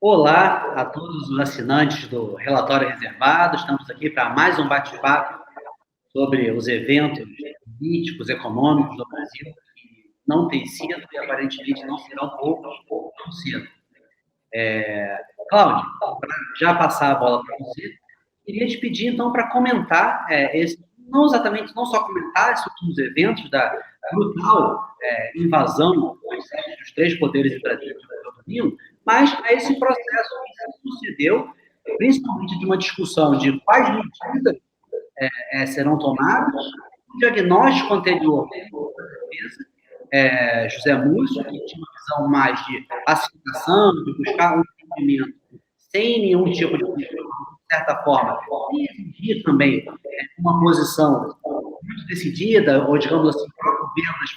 Olá a todos os assinantes do Relatório Reservado. Estamos aqui para mais um bate-papo sobre os eventos políticos, econômicos do Brasil, que não têm sido e aparentemente não serão poucos tão cedo. Cláudio, para já passar a bola para você, queria te pedir então para comentar não exatamente, não só comentar esses últimos eventos da brutal invasão dos sete dos três poderes em Brasília no domingo, mas a esse processo que se sucedeu, principalmente de uma discussão de quais medidas serão tomadas, o diagnóstico anterior da defesa, José Múcio, que tinha uma visão mais de pacificação, de buscar um entendimento sem nenhum tipo de certa forma, e exigir também uma posição muito decidida, ou digamos assim, próprio governo das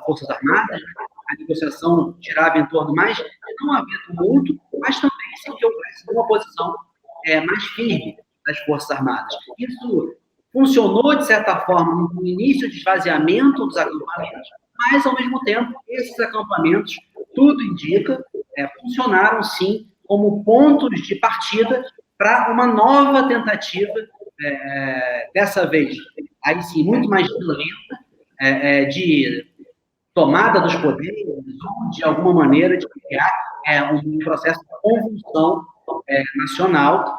Forças Armadas, a negociação girava em torno mais de não haver tumulto, mas também seguir uma posição mais firme das Forças Armadas. Isso funcionou, de certa forma, no início de esvaziamento dos acampamentos, mas, ao mesmo tempo, esses acampamentos, tudo indica, funcionaram, sim, como pontos de partida para uma nova tentativa, dessa vez, aí sim, muito mais violenta, de tomada dos poderes, ou de alguma maneira de criar um processo de convulsão nacional.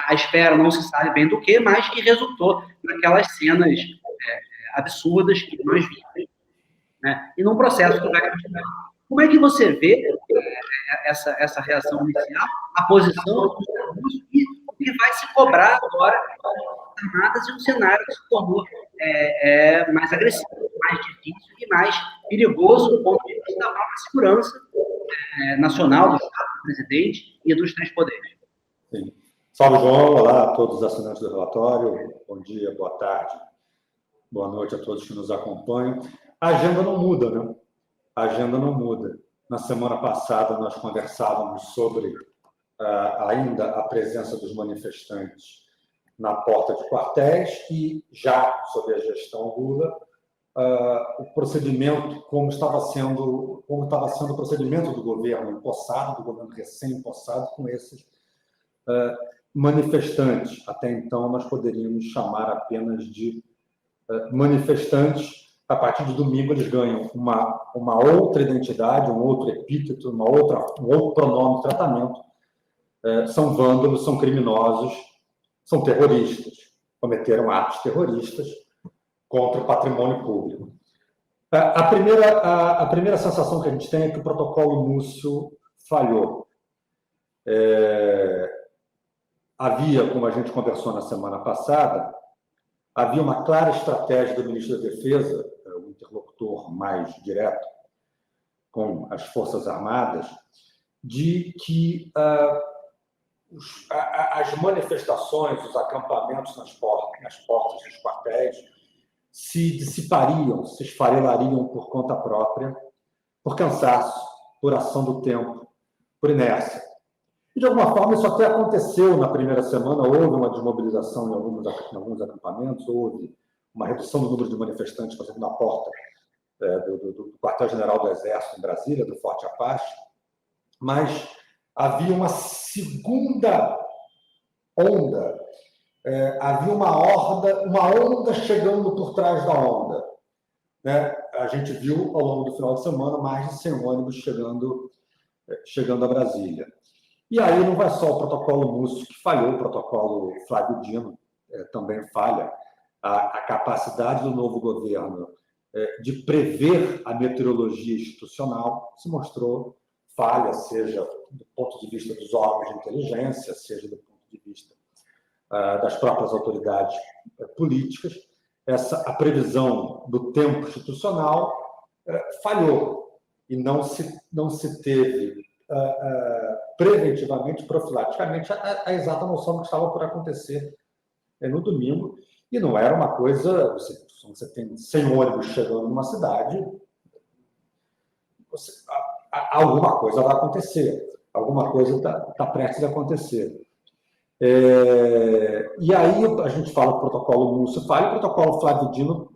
A espera não se sabe bem do que, mas que resultou naquelas cenas absurdas que nós vimos. Né? E num processo que vai continuar. Como é que você vê essa reação inicial, a posição dos Estados e o que vai se cobrar agora das armadas e um cenário que se tornou mais agressivo, mais difícil e mais perigoso do ponto de vista da própria segurança nacional, do Estado, do presidente e dos três poderes? Sim. Salve, João. Olá a todos os assinantes do relatório. Bom dia, boa tarde, boa noite a todos que nos acompanham. A agenda não muda, né? A agenda não muda. Na semana passada, nós conversávamos sobre ainda a presença dos manifestantes na porta de quartéis e, já sob a gestão Lula, o procedimento, como estava sendo o procedimento do governo empossado, do governo recém-empossado, com esses manifestantes. Até então, nós poderíamos chamar apenas de manifestantes. A partir de domingo, eles ganham uma outra identidade, um outro epíteto, um outro pronome de tratamento. São vândalos, são criminosos, são terroristas, cometeram atos terroristas contra o patrimônio público. A primeira sensação que a gente tem é que o protocolo Múcio falhou. Havia, como a gente conversou na semana passada, havia uma clara estratégia do ministro da Defesa, o interlocutor mais direto com as Forças Armadas, de que as manifestações, os acampamentos nas portas dos quartéis se dissipariam, se esfarelariam por conta própria, por cansaço, por ação do tempo, por inércia. E, de alguma forma, isso até aconteceu na primeira semana. Houve uma desmobilização em alguns acampamentos, houve uma redução do número de manifestantes, por exemplo, na porta do quartel-general do Exército em Brasília, do Forte Apache, mas havia uma segunda onda, havia uma onda chegando por trás da onda. Né? A gente viu, ao longo do final de semana, mais de 100 ônibus chegando a Brasília. E aí não vai só o protocolo Múcio que falhou, o protocolo Flávio Dino também falha. A capacidade do novo governo de prever a meteorologia institucional se mostrou falha, seja do ponto de vista dos órgãos de inteligência, seja do ponto de vista das próprias autoridades políticas. A previsão do tempo institucional falhou e não se teve preventivamente, profilaticamente, a exata noção do que estava por acontecer no domingo. E não era uma coisa... Você tem 100 ônibus chegando numa cidade, alguma coisa vai acontecer, alguma coisa está prestes a acontecer. E aí a gente fala que o protocolo Múcio falha, o protocolo Flávio Dino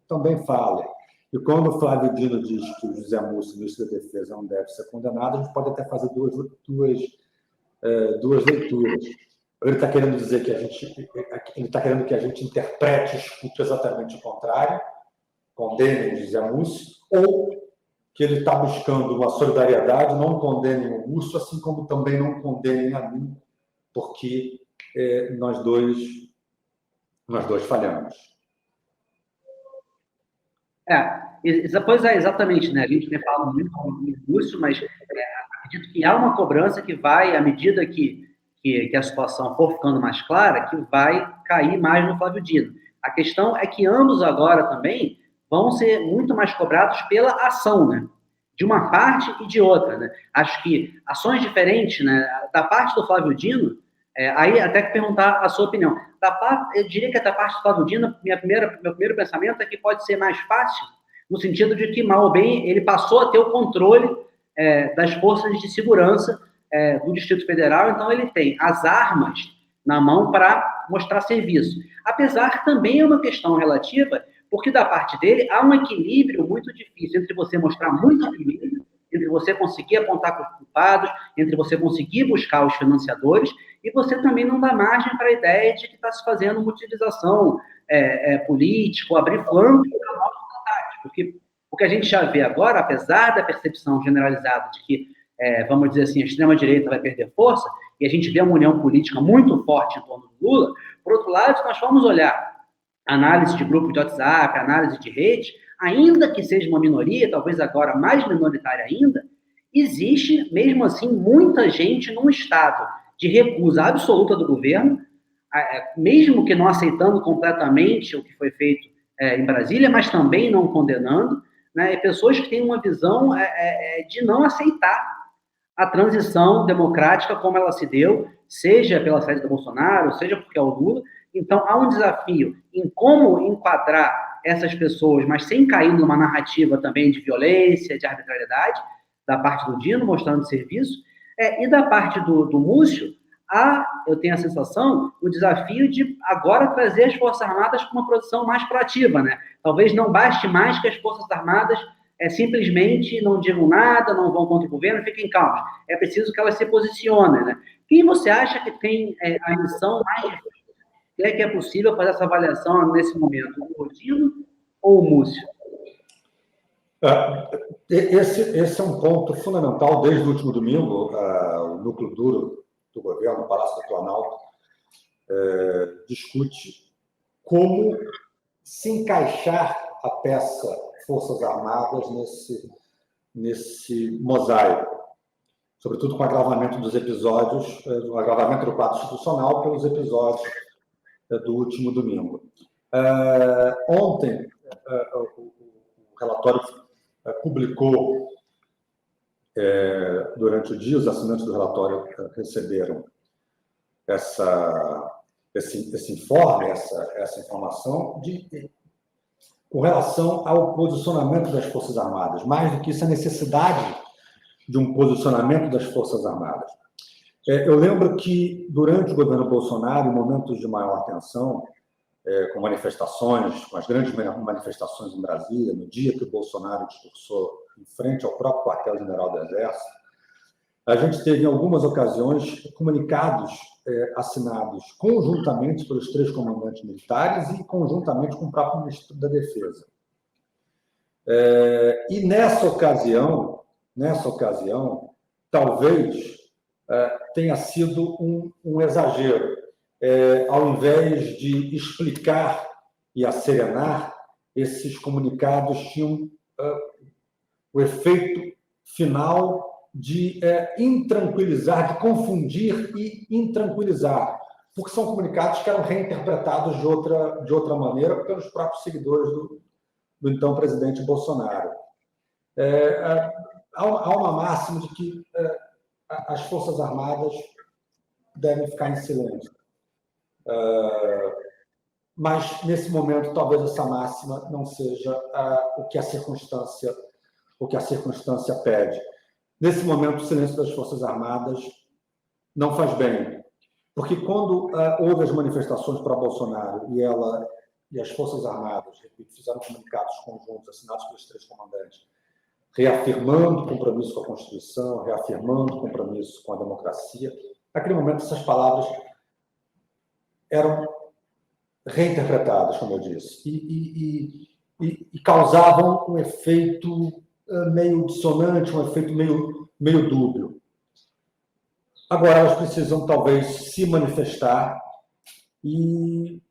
também falha. E quando o Flávio Dino diz que o José Múcio, ministro da Defesa, não deve ser condenado, a gente pode até fazer duas leituras. Ele está querendo dizer que ele está querendo que a gente interprete exatamente o contrário, condenem José Múcio, ou que ele está buscando uma solidariedade, não condenem o Múcio, assim como também não condenem a mim, porque nós dois falhamos. Pois é, exatamente, né? A gente tem falado muito sobre isso, mas acredito que há uma cobrança que vai, à medida que a situação for ficando mais clara, que vai cair mais no Flávio Dino. A questão é que ambos agora também vão ser muito mais cobrados pela ação, né? De uma parte e de outra, né? Acho que ações diferentes, né? Da parte do Flávio Dino, aí até que perguntar a sua opinião. Eu diria que da parte do Flávio Dino, meu primeiro pensamento é que pode ser mais fácil, no sentido de que, mal ou bem, ele passou a ter o controle das forças de segurança do Distrito Federal, então ele tem as armas na mão para mostrar serviço. Apesar que também é uma questão relativa, porque da parte dele há um equilíbrio muito difícil entre você mostrar muito equilíbrio, entre você conseguir apontar para os culpados, entre você conseguir buscar os financiadores, e você também não dá margem para a ideia de que está se fazendo uma utilização política, ou abrir flanco para novos ataques, porque o que a gente já vê agora, apesar da percepção generalizada de que, vamos dizer assim, a extrema-direita vai perder força, e a gente vê uma união política muito forte em torno do Lula, por outro lado, se nós formos olhar análise de grupo de WhatsApp, análise de rede, ainda que seja uma minoria, talvez agora mais minoritária ainda, existe, mesmo assim, muita gente num estado de recusa absoluta do governo, mesmo que não aceitando completamente o que foi feito em Brasília, mas também não condenando, né, e pessoas que têm uma visão de não aceitar a transição democrática como ela se deu, seja pela saída do Bolsonaro, seja porque é o Lula. Então, há um desafio em como enquadrar essas pessoas, mas sem cair numa narrativa também de violência, de arbitrariedade, da parte do Dino, mostrando serviço, e da parte do Múcio, eu tenho a sensação, o desafio de agora trazer as Forças Armadas com uma posição mais proativa, né? Talvez não baste mais que as Forças Armadas simplesmente não digam nada, não vão contra o governo, fiquem calmos. É preciso que elas se posicionem, né? Quem você acha que tem a missão mais difícil? Que é possível fazer essa avaliação nesse momento? O Dino ou o Múcio? Esse é um ponto fundamental. Desde o último domingo, o núcleo duro do governo, o Palácio do Planalto, discute como se encaixar a peça Forças Armadas nesse mosaico, sobretudo com o agravamento dos episódios, o agravamento do quadro institucional pelos episódios do último domingo. Ontem, o relatório publicou, durante o dia, os assinantes do relatório receberam esse informe, essa informação com relação ao posicionamento das Forças Armadas. Mais do que isso, a necessidade de um posicionamento das Forças Armadas. Eu lembro que, durante o governo Bolsonaro, em momentos de maior tensão, com manifestações, com as grandes manifestações em Brasília, no dia que o Bolsonaro discursou em frente ao próprio quartel-general do Exército, a gente teve, em algumas ocasiões, comunicados assinados conjuntamente pelos 3 comandantes militares e conjuntamente com o próprio ministro da Defesa. E nessa ocasião, talvez tenha sido um exagero. Ao invés de explicar e acerenar, esses comunicados tinham o efeito final de intranquilizar, de confundir e intranquilizar, porque são comunicados que eram reinterpretados de outra maneira pelos próprios seguidores do então presidente Bolsonaro. Há uma máxima de que as Forças Armadas devem ficar em silêncio. Mas, nesse momento, talvez essa máxima não seja o que a circunstância pede. Nesse momento, o silêncio das Forças Armadas não faz bem, porque quando houve as manifestações para Bolsonaro e ela e as Forças Armadas, repito, fizeram comunicados conjuntos assinados pelos 3 comandantes, reafirmando o compromisso com a Constituição, reafirmando o compromisso com a democracia. Naquele momento, essas palavras eram reinterpretadas, como eu disse, e causavam um efeito meio dissonante, um efeito meio dúbio. Agora, elas precisam, talvez, se manifestar e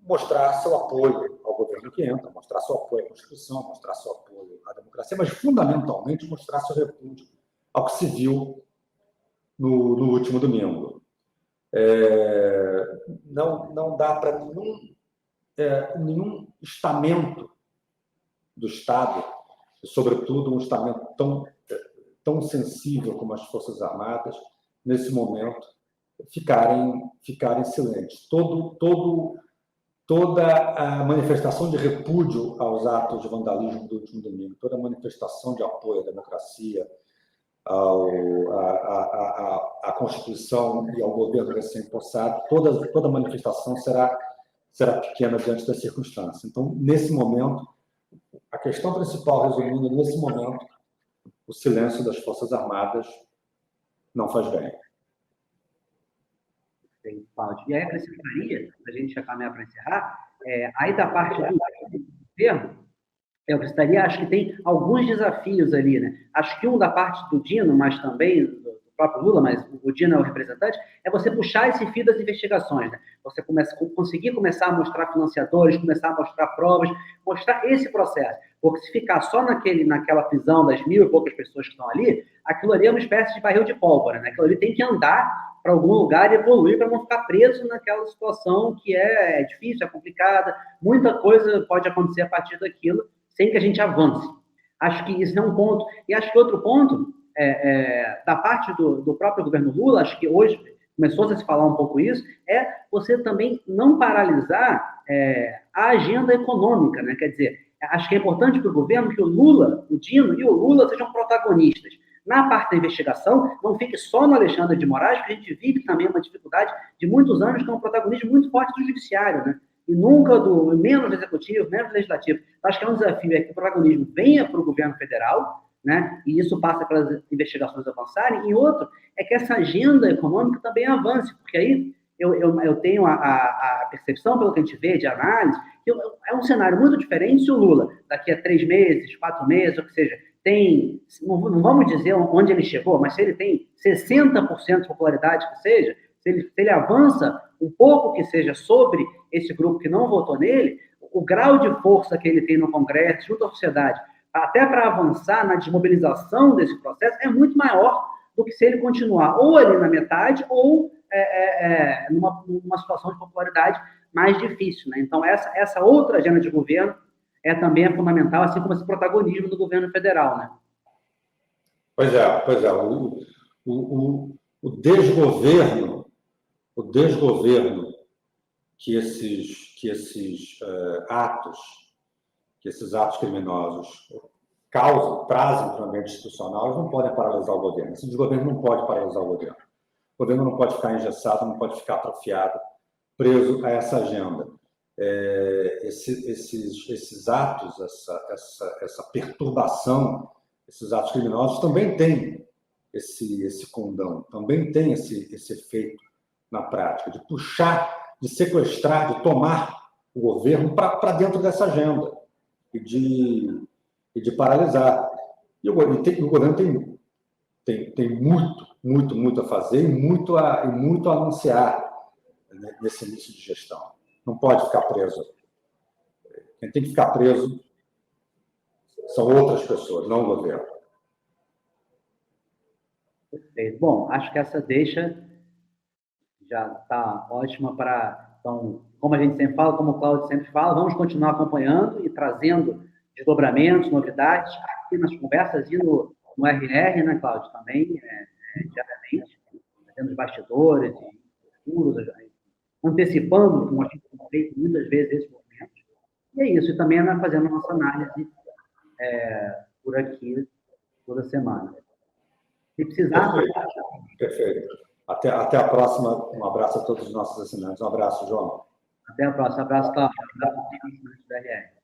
mostrar seu apoio ao governo que entra, mostrar seu apoio à Constituição, mostrar seu apoio à democracia, mas, fundamentalmente, mostrar seu repúdio ao que se viu no último domingo. Não dá para nenhum estamento do Estado, e, sobretudo, um estamento tão sensível como as Forças Armadas, nesse momento, ficarem silentes. Toda a manifestação de repúdio aos atos de vandalismo do último domingo, toda a manifestação de apoio à democracia, à Constituição e ao governo recém-possado, toda manifestação será pequena diante das circunstâncias. Então, nesse momento, a questão principal, resumindo, nesse momento, o silêncio das Forças Armadas não faz bem. E aí acrescentaria, para a gente já caminhar para encerrar, aí da parte do governo, eu acrescentaria, acho que tem alguns desafios ali, né? Acho que um da parte do Dino, mas também do próprio Lula, mas o Dino é o representante, é você puxar esse fio das investigações, né? Você conseguir começar a mostrar financiadores, começar a mostrar provas, mostrar esse processo. Porque se ficar só naquela prisão das 1.000 e poucas pessoas que estão ali, aquilo ali é uma espécie de barril de pólvora, né? Aquilo ali tem que andar para algum lugar e evoluir para não ficar preso naquela situação que é difícil, é complicada, muita coisa pode acontecer a partir daquilo, sem que a gente avance. Acho que isso é um ponto. E acho que outro ponto, da parte do próprio governo Lula, acho que hoje começou a se falar um pouco isso, é você também não paralisar a agenda econômica, né? Quer dizer, acho que é importante para o governo que o Lula, o Dino e o Lula sejam protagonistas. Na parte da investigação, não fique só no Alexandre de Moraes, porque a gente vive também uma dificuldade de muitos anos com um protagonismo muito forte do judiciário, né? E nunca menos do executivo, menos do legislativo. Acho que é um desafio que o protagonismo venha para o governo federal, né? E isso passa pelas investigações avançarem. E outro é que essa agenda econômica também avance, porque aí eu tenho a percepção, pelo que a gente vê de análise, que é um cenário muito diferente se o Lula, daqui a 3 meses, 4 meses, ou que seja, não vamos dizer onde ele chegou, mas se ele tem 60% de popularidade que seja, se ele avança um pouco que seja sobre esse grupo que não votou nele, o grau de força que ele tem no Congresso, junto à sociedade, até para avançar na desmobilização desse processo, é muito maior do que se ele continuar ou ali na metade ou numa situação de popularidade mais difícil, né? Então, essa outra agenda de governo também é fundamental, assim como esse protagonismo do governo federal, né? Pois é. O desgoverno que esses atos criminosos trazem para o ambiente institucional, eles não podem paralisar o governo. Esse desgoverno não pode paralisar o governo. O governo não pode ficar engessado, não pode ficar atrofiado, preso a essa agenda. Esses atos, essa perturbação, esses atos criminosos também têm esse condão, também tem esse efeito na prática, de puxar, de sequestrar, de tomar o governo para dentro dessa agenda e de paralisar. E o governo tem muito a fazer e muito a anunciar nesse início de gestão. Não pode ficar preso. Quem tem que ficar preso são outras pessoas, não o governo. Perfeito. Bom, acho que essa deixa já está ótima para... Então, como a gente sempre fala, como o Cláudio sempre fala, vamos continuar acompanhando e trazendo desdobramentos, novidades, aqui nas conversas e no RR, né, Cláudio, também, diariamente, fazendo os bastidores e futuros, antecipando, como a gente tem feito muitas vezes esse movimento. E é isso, e também fazendo a nossa análise por aqui, toda semana. Se precisar... Perfeito. Até a próxima. Um abraço a todos os nossos assinantes. Um abraço, João. Até a próxima. Abraço, Cláudio. Abraço, DRE.